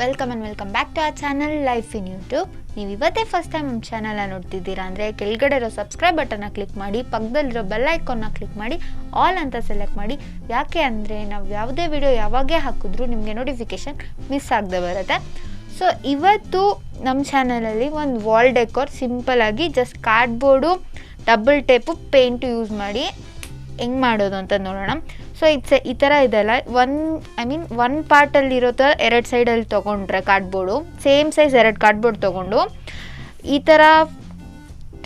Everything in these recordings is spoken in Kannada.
Welcome back to our channel life in YouTube. ನೀವು ಇವತ್ತೇ ಫಸ್ಟ್ ಟೈಮ್ ನಮ್ಮ ಚಾನಲ್ನ ನೋಡ್ತಿದ್ದೀರಾ ಅಂದರೆ ಕೆಳಗಡೆ ಇರೋ ಸಬ್ಸ್ಕ್ರೈಬ್ ಬಟನ್ನ ಕ್ಲಿಕ್ ಮಾಡಿ, ಪಕ್ಕದಲ್ಲಿರೋ ಬೆಲ್ ಐಕಾನ್ನ ಕ್ಲಿಕ್ ಮಾಡಿ, ಆಲ್ ಅಂತ ಸೆಲೆಕ್ಟ್ ಮಾಡಿ. ಯಾಕೆ ಅಂದರೆ ನಾವು ಯಾವುದೇ ವಿಡಿಯೋ ಯಾವಾಗೇ ಹಾಕಿದ್ರೂ ನಿಮಗೆ ನೋಟಿಫಿಕೇಷನ್ ಮಿಸ್ ಆಗದೆ ಬರುತ್ತೆ. ಸೊ ಇವತ್ತು ನಮ್ಮ ಚಾನಲಲ್ಲಿ ಒಂದು ವಾಲ್ ಡೆಕೋರ್ ಸಿಂಪಲಾಗಿ just cardboard, double tape, paint use ಮಾಡಿ ಹೆಂಗೆ ಮಾಡೋದು ಅಂತ ನೋಡೋಣ. ಸೊ ಈ ಥರ ಇದೆಲ್ಲ ಒನ್ ಪಾರ್ಟಲ್ಲಿರೋ ಥರ ಎರಡು ಸೈಡಲ್ಲಿ ತೊಗೊಂಡ್ರೆ ಕಾರ್ಡ್ಬೋರ್ಡು ಸೇಮ್ ಸೈಜ್ ಎರಡು ಕಾರ್ಡ್ಬೋರ್ಡ್ ತೊಗೊಂಡು ಈ ಥರ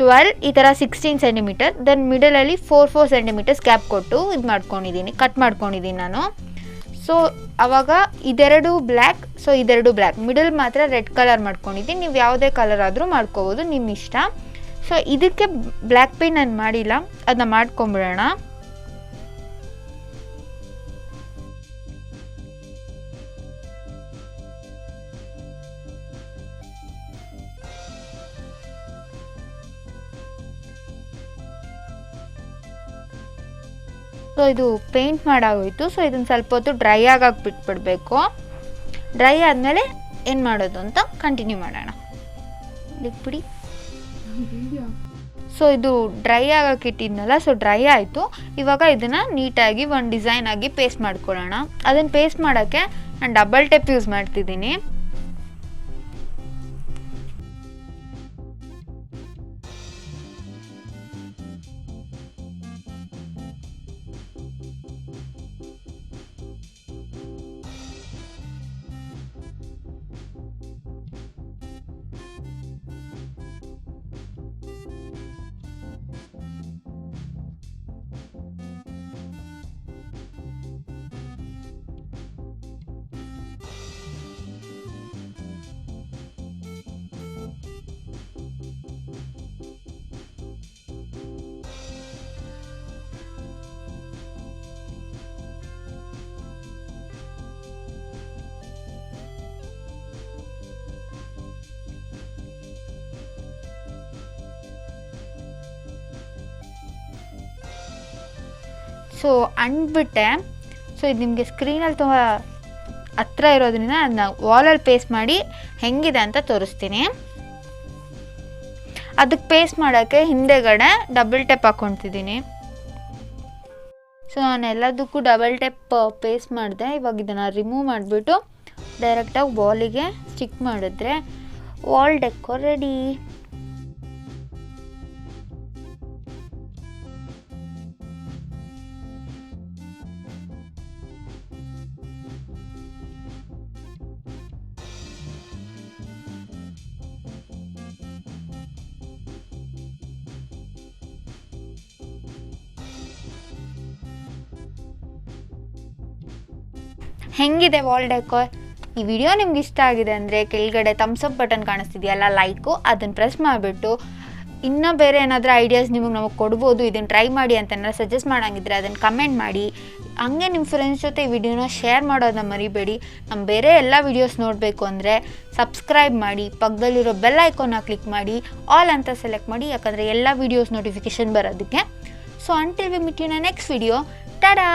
12, ಈ ಥರ 16 ಸೆಂಟಿಮೀಟರ್, ದೆನ್ ಮಿಡಲಲ್ಲಿ 4 ಸೆಂಟಿಮೀಟರ್ಸ್ ಗ್ಯಾಪ್ ಕೊಟ್ಟು ಕಟ್ ಮಾಡ್ಕೊಂಡಿದ್ದೀನಿ ನಾನು. ಸೊ ಆವಾಗ ಇದೆರಡು ಬ್ಲ್ಯಾಕ್, ಸೊ ಇದೆರಡು ಬ್ಲ್ಯಾಕ್, ಮಿಡಲ್ ಮಾತ್ರ ರೆಡ್ ಕಲರ್ ಮಾಡ್ಕೊಂಡಿದ್ದೀನಿ. ನೀವು ಯಾವುದೇ ಕಲರ್ ಆದರೂ ಮಾಡ್ಕೋಬೋದು, ನಿಮ್ಮ ಇಷ್ಟ. ಸೊ ಇದಕ್ಕೆ ಬ್ಲ್ಯಾಕ್ ಪೇಂಟ್ ನಾನು ಮಾಡಿಲ್ಲ, ಅದನ್ನ ಮಾಡ್ಕೊಂಬಿಡೋಣ. ಸೊ ಇದು ಪೇಂಟ್ ಮಾಡಾಗೋಯ್ತು. ಸೊ ಇದನ್ನು ಸ್ವಲ್ಪ ಹೊತ್ತು ಡ್ರೈ ಆಗಕ್ಕೆ ಬಿಟ್ಬಿಡಬೇಕು. ಡ್ರೈ ಆದಮೇಲೆ ಏನು ಮಾಡೋದು ಅಂತ ಕಂಟಿನ್ಯೂ ಮಾಡೋಣ. ಬಿಡಿ. ಸೊ ಇದು ಡ್ರೈ ಆಗಕ್ಕೆ ಇಟ್ಟಿದ್ನಲ್ಲ, ಸೊ ಡ್ರೈ ಆಯಿತು. ಇವಾಗ ಇದನ್ನು ನೀಟಾಗಿ ಒಂದು ಡಿಸೈನ್ ಆಗಿ ಪೇಸ್ಟ್ ಮಾಡ್ಕೊಳ್ಳೋಣ. ಅದನ್ನು ಪೇಸ್ಟ್ ಮಾಡೋಕ್ಕೆ ನಾನು ಡಬಲ್ ಟೇಪ್ ಯೂಸ್ ಮಾಡ್ತಿದ್ದೀನಿ. ಸೊ ಅಂದ್ಬಿಟ್ಟೆ. ಸೊ ಇದು ನಿಮಗೆ ಸ್ಕ್ರೀನಲ್ಲಿ ತುಂಬ ಹತ್ರ ಇರೋದ್ರಿಂದ ಅದನ್ನ ವಾಲಲ್ಲಿ ಪೇಸ್ಟ್ ಮಾಡಿ ಹೆಂಗಿದೆ ಅಂತ ತೋರಿಸ್ತೀನಿ. ಅದಕ್ಕೆ ಪೇಸ್ಟ್ ಮಾಡೋಕ್ಕೆ ಹಿಂದೆಗಡೆ ಡಬಲ್ ಟೇಪ್ ಹಾಕ್ಕೊತಿದ್ದೀನಿ. ಸೊ ನಾನು ಎಲ್ಲದಕ್ಕೂ ಡಬಲ್ ಟೇಪ್ ಪೇಸ್ಟ್ ಮಾಡಿದೆ. ಇವಾಗ ಇದನ್ನು ರಿಮೂವ್ ಮಾಡಿಬಿಟ್ಟು ಡೈರೆಕ್ಟಾಗಿ ವಾಲಿಗೆ ಸ್ಟಿಕ್ ಮಾಡಿದ್ರೆ ವಾಲ್ ಡೆಕೋರ್ ರೆಡಿ. ಹೆಂಗಿದೆ ವಾಲ್ ಡೆಕೋರ್? ಈ ವಿಡಿಯೋ ನಿಮ್ಗೆ ಇಷ್ಟ ಆಗಿದೆ ಅಂದರೆ ಕೆಳಗಡೆ ಥಮ್ಸ್ ಅಪ್ ಬಟನ್ ಕಾಣಿಸ್ತಿದೆಯಲ್ಲ, ಲೈಕು, ಅದನ್ನು ಪ್ರೆಸ್ ಮಾಡಿಬಿಟ್ಟು ಇನ್ನೂ ಬೇರೆ ಏನಾದರೂ ಐಡಿಯಾಸ್ ನಮಗೆ ಕೊಡ್ಬೋದು, ಇದನ್ನು ಟ್ರೈ ಮಾಡಿ ಅಂತ ಏನಾದ್ರು ಸಜೆಸ್ಟ್ ಮಾಡೋಂಗಿದ್ರೆ ಅದನ್ನು ಕಮೆಂಟ್ ಮಾಡಿ. ಹಂಗೆ ನಿಮ್ಮ ಫ್ರೆಂಡ್ಸ್ ಜೊತೆ ಈ ವಿಡಿಯೋನ ಶೇರ್ ಮಾಡೋದನ್ನ ಮರಿಬೇಡಿ. ನಮ್ಮ ಬೇರೆ ಎಲ್ಲ ವೀಡಿಯೋಸ್ ನೋಡಬೇಕು ಅಂದರೆ ಸಬ್ಸ್ಕ್ರೈಬ್ ಮಾಡಿ, ಪಕ್ಕದಲ್ಲಿರೋ ಬೆಲ್ ಐಕಾನ್ನ ಕ್ಲಿಕ್ ಮಾಡಿ, ಆಲ್ ಅಂತ ಸೆಲೆಕ್ಟ್ ಮಾಡಿ, ಯಾಕಂದರೆ ಎಲ್ಲ ವೀಡಿಯೋಸ್ ನೋಟಿಫಿಕೇಷನ್ ಬರೋದಕ್ಕೆ. So until we meet you in next video. TADA.